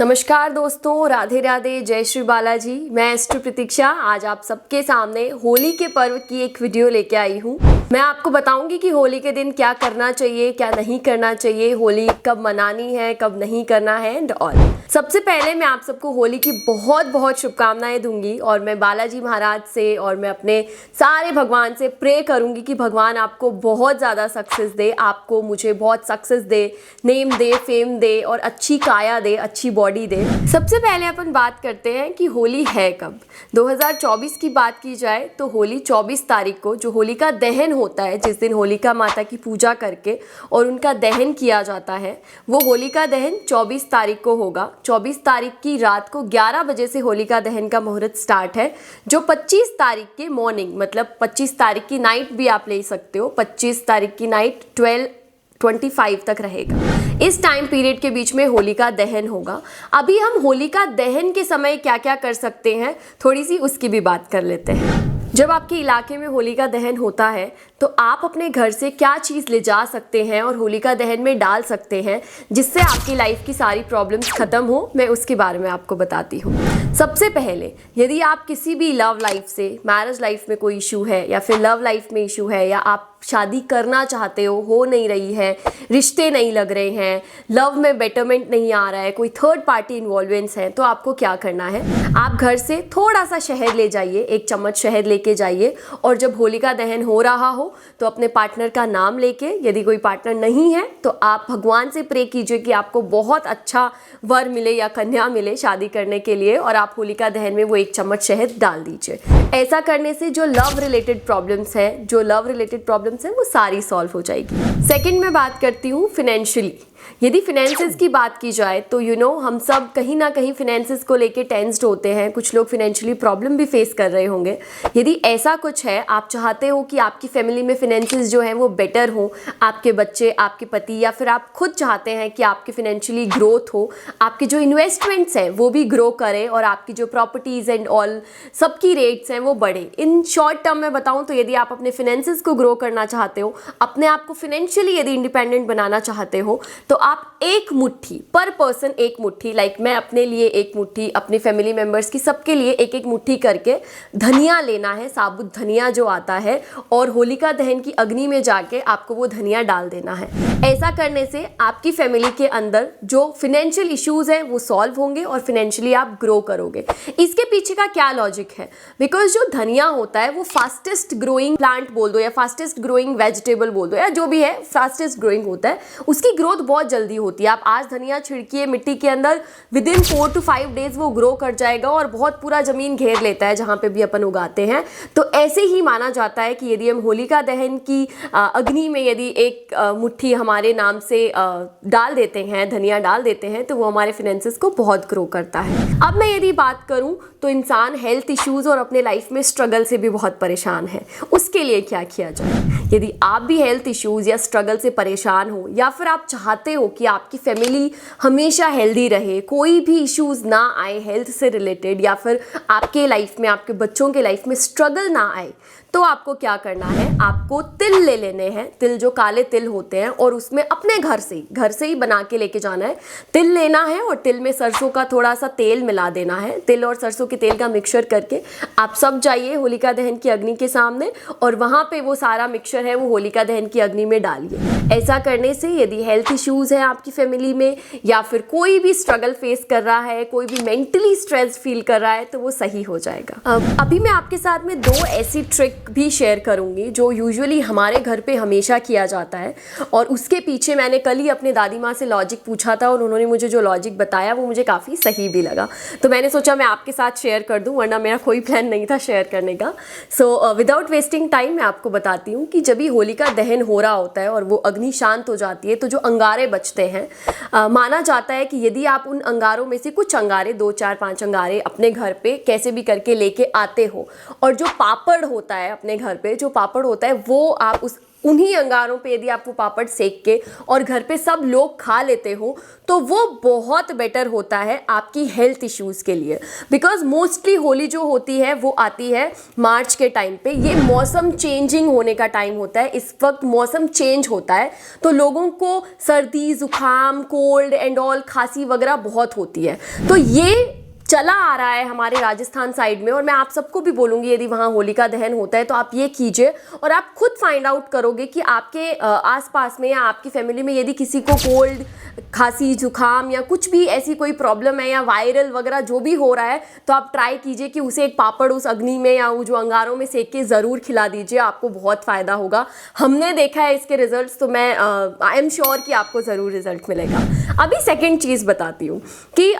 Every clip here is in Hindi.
नमस्कार दोस्तों, राधे राधे, जय श्री बालाजी। मैं एस्ट्रो प्रतीक्षा आज आप सबके सामने होली के पर्व की एक वीडियो लेके आई हूँ। मैं आपको बताऊंगी कि होली के दिन क्या करना चाहिए, क्या नहीं करना चाहिए, होली कब मनानी है, कब नहीं करना है एंड ऑल। सबसे पहले मैं आप सबको होली की बहुत बहुत शुभकामनाएं दूंगी और मैं बालाजी महाराज से और मैं अपने सारे भगवान से प्रे करूंगी कि भगवान आपको बहुत ज़्यादा सक्सेस दे, आपको मुझे बहुत सक्सेस दे, नेम दे, फेम दे और अच्छी काया दे, अच्छी बॉडी दे। सबसे पहले अपन बात करते हैं कि होली है कब। 2024 की बात की जाए तो होली 24 तारीख को, जो होलिका दहन होता है, जिस दिन होलिका माता की पूजा करके और उनका दहन किया जाता है, वो होलिका दहन 24 तारीख को होगा। 24 तारीख की रात को 11 बजे से होलिका दहन का मुहूर्त स्टार्ट है, जो 25 तारीख के मॉर्निंग, मतलब 25 तारीख की नाइट भी आप ले सकते हो, 25 तारीख की नाइट 12:25 तक रहेगा। इस टाइम पीरियड के बीच में होलिका दहन होगा। अभी हम होलिका दहन के समय क्या क्या कर सकते हैं, थोड़ी सी उसकी भी बात कर लेते हैं। जब आपके इलाके में होलिका दहन होता है तो आप अपने घर से क्या चीज़ ले जा सकते हैं और होलिका दहन में डाल सकते हैं जिससे आपकी लाइफ की सारी प्रॉब्लम्स ख़त्म हो, मैं उसके बारे में आपको बताती हूँ। सबसे पहले, यदि आप किसी भी लव लाइफ से, मैरिज लाइफ में कोई इशू है या फिर लव लाइफ में इशू है, या आप शादी करना चाहते हो नहीं रही है, रिश्ते नहीं लग रहे हैं, लव में बेटरमेंट नहीं आ रहा है, कोई थर्ड पार्टी इन्वॉल्वेंस है, तो आपको क्या करना है, आप घर से थोड़ा सा शहद ले जाइए, 1 चम्मच शहद लेके जाइए और जब होलिका दहन हो रहा हो तो अपने पार्टनर का नाम लेके, यदि कोई पार्टनर नहीं है तो आप भगवान से प्रे कीजिए कि आपको बहुत अच्छा वर मिले या कन्या मिले शादी करने के लिए, और आप होलिका दहन में वो 1 चम्मच शहद डाल दीजिए। ऐसा करने से जो लव रिलेटेड प्रॉब्लम्स है वो सारी सॉल्व हो जाएगी। सेकंड में बात करती हूँ फिनेंशियली। यदि फिनेंसेस की बात की जाए तो हम सब कहीं ना कहीं फिनेंसेस को लेके टेंस्ड होते हैं। कुछ लोग फिनेंशियली प्रॉब्लम भी फेस कर रहे होंगे। यदि ऐसा कुछ है, आप चाहते हो कि आपकी फैमिली में फिनेंसेस जो हैं वो बेटर हो, आपके बच्चे, आपके पति, या फिर आप खुद चाहते हैं कि आपकी फिनेंशियली ग्रोथ हो, आपके जो इन्वेस्टमेंट्स हैं वो भी ग्रो करें और आपकी जो प्रॉपर्टीज़ एंड ऑल सबकी रेट्स हैं वो बढ़े। इन शॉर्ट टर्म में बताऊँ तो यदि आप अपने फिनेंसेस को ग्रो करना चाहते हो, अपने आप को फिनेंशियली यदि इंडिपेंडेंट बनाना चाहते हो, तो आप एक मुट्ठी पर पर्सन, एक मुट्ठी, लाइक मैं अपने लिए एक मुट्ठी, अपनी फैमिली मेंबर्स की सबके लिए एक एक मुट्ठी करके धनिया लेना है, साबुत धनिया जो आता है, और होलिका दहन की अग्नि में जाके आपको वो धनिया डाल देना है। ऐसा करने से आपकी फैमिली के अंदर जो फिनेंशियल इश्यूज हैं वो सॉल्व होंगे और फिनेंशियली आप ग्रो करोगे। इसके पीछे का क्या लॉजिक है? बिकॉज जो धनिया होता है वो फास्टेस्ट ग्रोइंग प्लांट बोल दो या फास्टेस्ट ग्रोइंग वेजिटेबल बोल दो या जो भी है, फास्टेस्ट ग्रोइंग होता है, उसकी ग्रोथ बहुत जल्दी होती है। आप आज धनिया छिड़किए मिट्टी के अंदर, विदिन 4 to 5 डेज वो ग्रो कर जाएगा और बहुत पूरा जमीन घेर लेता है जहाँ पे भी अपन उगाते हैं। तो ऐसे ही माना जाता है कि यदि हम होलिका दहन की अग्नि में यदि एक मुट्ठी हमारे नाम से डाल देते हैं, धनिया डाल देते हैं, तो वो हमारे फिनेंसेस को बहुत ग्रो करता है। अब मैं यदि बात करूं तो इंसान हेल्थ इश्यूज और अपने लाइफ में स्ट्रगल से भी बहुत परेशान है। उसके लिए क्या किया जाए? यदि आप भी हेल्थ इश्यूज या स्ट्रगल से परेशान हो, या फिर आप चाहते हो कि आपकी फैमिली हमेशा हेल्दी रहे, कोई भी इश्यूज ना आए हेल्थ से रिलेटेड, या फिर आपके लाइफ में, आपके बच्चों के लाइफ में स्ट्रगल ना आए, तो आपको क्या करना है, आपको तिल ले लेने हैं। तिल, जो काले तिल होते हैं, और उसमें अपने घर से ही बना के लेके जाना है। तिल लेना है और तिल में सरसों का थोड़ा सा तेल मिला देना है। तिल और सरसों के तेल का मिक्सचर करके आप सब जाइए होलिका दहन की अग्नि के सामने, और वहाँ पे वो सारा मिक्सचर है वो होलिका दहन की अग्नि में डालिए। ऐसा करने से यदि हेल्थ इश्यूज हैं आपकी फैमिली में, या फिर कोई भी स्ट्रगल फेस कर रहा है, कोई भी मेंटली स्ट्रेस फील कर रहा है, तो वो सही हो जाएगा। अभी मैं आपके साथ में 2 ऐसी ट्रिक भी शेयर करूंगी जो यूजुअली हमारे घर पे हमेशा किया जाता है, और उसके पीछे मैंने कल ही अपने दादी माँ से लॉजिक पूछा था और उन्होंने मुझे जो लॉजिक बताया वो मुझे काफ़ी सही भी लगा, तो मैंने सोचा मैं आपके साथ शेयर कर दूं, वरना मेरा कोई प्लान नहीं था शेयर करने का। सो विदाउट वेस्टिंग टाइम मैं आपको बताती हूँ कि जब भी होलिका दहन हो रहा होता है और वो अग्नि शांत हो जाती है, तो जो अंगारे बचते हैं, माना जाता है कि यदि आप उन अंगारों में से कुछ अंगारे, 2, 4, 5 अंगारे अपने घर पे कैसे भी करके लेके आते हो, और जो पापड़ होता है अपने घर पे, जो पापड़ होता है वो आप उन्हीं अंगारों पे यदि आप वो पापड़ सेक के और घर पे सब लोग खा लेते हो तो वो बहुत बेटर होता है आपकी हेल्थ इश्यूज़ के लिए। बिकॉज मोस्टली होली जो होती है वो आती है मार्च के टाइम पे। ये मौसम चेंजिंग होने का टाइम होता है, इस वक्त मौसम चेंज होता है तो लोगों को सर्दी, जुकाम, कोल्ड एंड ऑल, खांसी वगैरह बहुत होती है। तो ये चला आ रहा है हमारे राजस्थान साइड में, और मैं आप सबको भी बोलूँगी यदि वहाँ होलिका दहन होता है तो आप ये कीजिए और आप खुद फाइंड आउट करोगे कि आपके आसपास में या आपकी फैमिली में यदि किसी को कोल्ड, खांसी, जुकाम या कुछ भी ऐसी कोई प्रॉब्लम है या वायरल वगैरह जो भी हो रहा है, तो आप ट्राई कीजिए कि उसे एक पापड़ उस अग्नि में या वो जो अंगारों में सेक के ज़रूर खिला दीजिए, आपको बहुत फ़ायदा होगा। हमने देखा है इसके रिजल्ट्स, तो मैं आई एम श्योर कि आपको ज़रूर रिजल्ट मिलेगा। अभी सेकेंड चीज़ बताती हूँ कि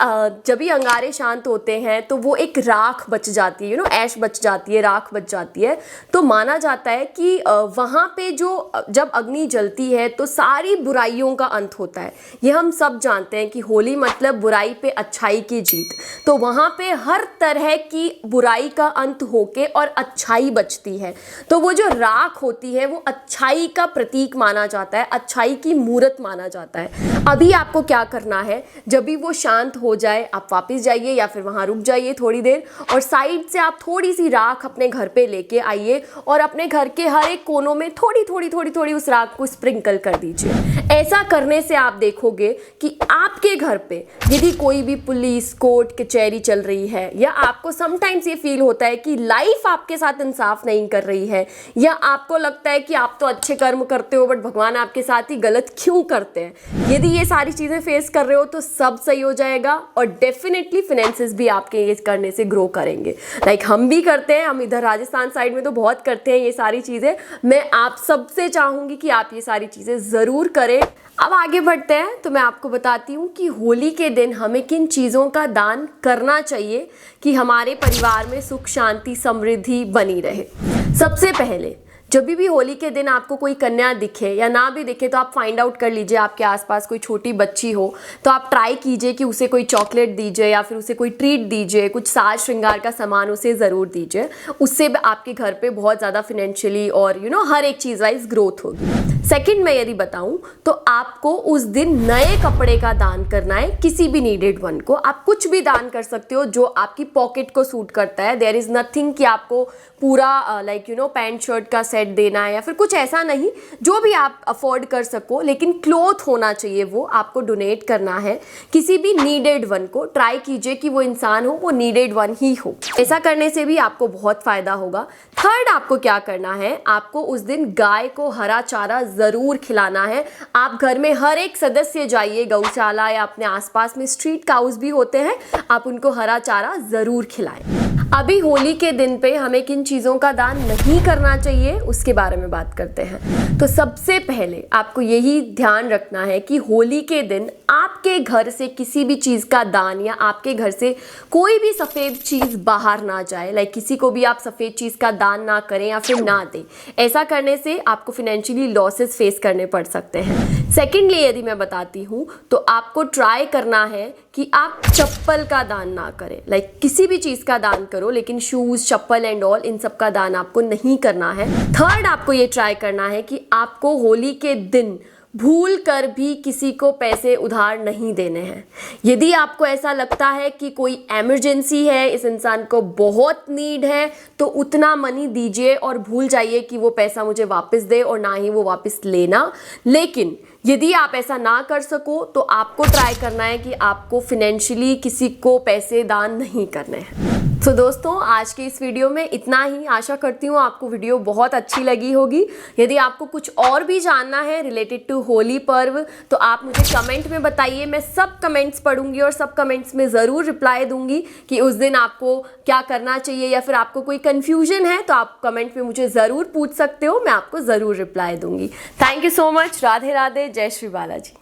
जब भी अंगारे शांत होते हैं तो वो एक राख बच जाती है, ऐश बच जाती है, राख बच जाती है। तो माना जाता है कि वहाँ पे जो जब अग्नि जलती है तो सारी बुराइयों का अंत होता है। ये हम सब जानते हैं कि होली मतलब बुराई पे अच्छाई की जीत। तो वहाँ पे हर तरह की बुराई का अंत होके और अच्छाई बचती है। तो वो जो राख होती है वो अच्छाई का प्रतीक माना जाता है, अच्छाई की मूरत माना जाता है। अभी आपको क्या करना है, जब भी वो शांत हो जाए आप वापस जाइए या फिर वहाँ रुक जाइए थोड़ी देर, और साइड से आप थोड़ी सी राख अपने घर पे लेके आइए और अपने घर के हर एक कोनों में थोड़ी थोड़ी उस राख को स्प्रिंकल कर दीजिए। ऐसा करने से आप देखोगे कि आपके घर पे यदि कोई भी पुलिस, कोर्ट, कचहरी चल रही है, या आपको समटाइम्स ये फील होता है कि लाइफ आपके साथ इंसाफ नहीं कर रही है, या आपको लगता है कि आप तो अच्छे कर्म करते हो बट भगवान आपके साथ ही गलत क्यों करते हैं, यदि ये सारी चीज़ें फेस कर रहे हो तो सब सही हो जाएगा और डेफिनेटली फाइनेंसेस भी आपके ये करने से ग्रो करेंगे। लाइक हम भी करते हैं, हम इधर राजस्थान साइड में तो बहुत करते हैं ये सारी चीज़ें। मैं आप सबसे चाहूँगी कि आप ये सारी चीज़ें ज़रूर करें। अब आगे बढ़ते हैं तो मैं आपको बताती हूँ कि होली के दिन हमें किन चीज़ों का दान करना चाहिए कि हमारे परिवार में सुख, शांति, समृद्धि बनी रहे। सबसे पहले जब भी होली के दिन आपको कोई कन्या दिखे या ना भी दिखे तो आप फाइंड आउट कर लीजिए, आपके आसपास कोई छोटी बच्ची हो तो आप ट्राई कीजिए कि उसे कोई चॉकलेट दीजिए या फिर उसे कोई ट्रीट दीजिए, कुछ साज श्रृंगार का सामान उसे ज़रूर दीजिए। उससे आपके घर पे बहुत ज़्यादा फिनेंशियली और हर एक चीज़ वाइज ग्रोथ होगी। सेकंड मैं यदि बताऊं तो आपको उस दिन नए कपड़े का दान करना है, किसी भी नीडेड वन को। आप कुछ भी दान कर सकते हो जो आपकी पॉकेट को सूट करता है। देयर इज़ नथिंग कि आपको पूरा पैंट शर्ट का सेट देना है या फिर कुछ ऐसा नहीं, जो भी आप अफोर्ड कर सको, लेकिन क्लोथ होना चाहिए, वो आपको डोनेट करना है किसी भी नीडेड वन को। ट्राई कीजिए कि वो इंसान हो, वो नीडेड वन ही हो। ऐसा करने से भी आपको बहुत फ़ायदा होगा। थर्ड आपको क्या करना है, आपको उस दिन गाय को हरा चारा ज़रूर खिलाना है। आप घर में हर एक सदस्य जाइए, गौशाला या अपने आसपास में स्ट्रीट काउस भी होते हैं, आप उनको हरा चारा ज़रूर खिलाएं। अभी होली के दिन पे हमें किन चीज़ों का दान नहीं करना चाहिए उसके बारे में बात करते हैं। तो सबसे पहले आपको यही ध्यान रखना है कि होली के दिन आपके घर से किसी भी चीज़ का दान या आपके घर से कोई भी सफ़ेद चीज़ बाहर ना जाए। लाइक किसी को भी आप सफ़ेद चीज़ का दान ना करें या फिर ना दें। ऐसा करने से आपको फिनेंशियली लॉसेस फेस करने पड़ सकते हैं। सेकेंडली यदि मैं बताती हूँ तो आपको ट्राई करना है कि आप चप्पल का दान ना करें। लाइक किसी भी चीज़ का दान करो, लेकिन शूज़, चप्पल एंड ऑल, इन सब का दान आपको नहीं करना है। थर्ड आपको ये ट्राई करना है कि आपको होली के दिन भूल कर भी किसी को पैसे उधार नहीं देने हैं। यदि आपको ऐसा लगता है कि कोई इमरजेंसी है, इस इंसान को बहुत नीड है, तो उतना मनी दीजिए और भूल जाइए कि वो पैसा मुझे वापस दे और ना ही वो वापस लेना। लेकिन यदि आप ऐसा ना कर सको तो आपको ट्राई करना है कि आपको फिनेंशियली किसी को पैसे दान नहीं करने हैं। तो दोस्तों आज के इस वीडियो में इतना ही। आशा करती हूँ आपको वीडियो बहुत अच्छी लगी होगी। यदि आपको कुछ और भी जानना है रिलेटेड टू होली पर्व तो आप मुझे कमेंट में बताइए। मैं सब कमेंट्स पढ़ूंगी और सब कमेंट्स में ज़रूर रिप्लाई दूंगी कि उस दिन आपको क्या करना चाहिए, या फिर आपको कोई कन्फ्यूजन है तो आप कमेंट में मुझे ज़रूर पूछ सकते हो, मैं आपको ज़रूर रिप्लाई दूंगी। Thank you so much. Radhe Radhe. जय श्री बालाजी।